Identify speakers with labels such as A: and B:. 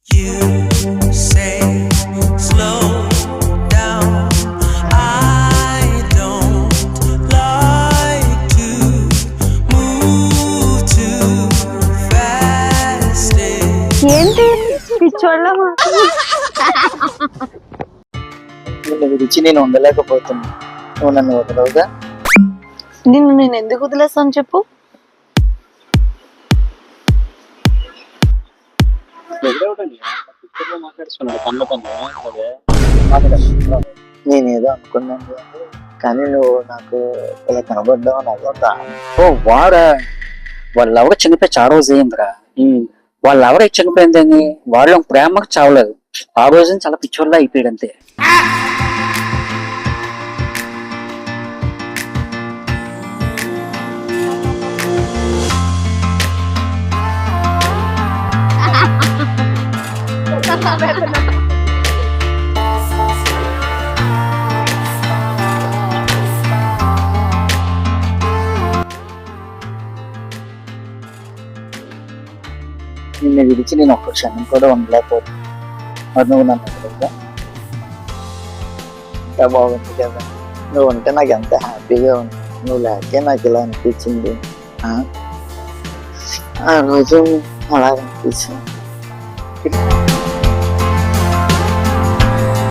A: You say slow down. I don't like to move too fast.
B: ఏంటి పిచ్చోళ్ళ
C: నిన్ను విడిచి నేను ఉండలేకపోతున్నా. నువ్వు నన్ను వదలవుగా?
B: నిన్ను నేను ఎందుకు వదిలేస్తాను చెప్పు.
C: నేనేదో అనుకున్నాను కానీ నువ్వు నాకు ఇలా కనబడ్డావు నవ్వుతా.
D: ఓ వాడా, వాళ్ళెవరో చనిపోయి చాలా రోజు అయిందిరా. వాళ్ళెవరో చనిపోయిందని వాళ్ళు ప్రేమకు చావలేదు. ఆ రోజు చాలా పిచ్చోళ్ళ అయిపోయాడు అంతే.
C: నిన్ను విడిచి నేను ఒక్క క్షణం కూడా ఉండలేకపోతున్నా. మరి నువ్వు నన్ను వదలవుగా? ఎంత బాగుంది కదా, నువ్వు ఉంటే నాకు ఎంత హ్యాపీగా ఉంది. నువ్వు లేకే నాకు ఇలా అనిపించింది. ఆ రోజు అలా అనిపించింది.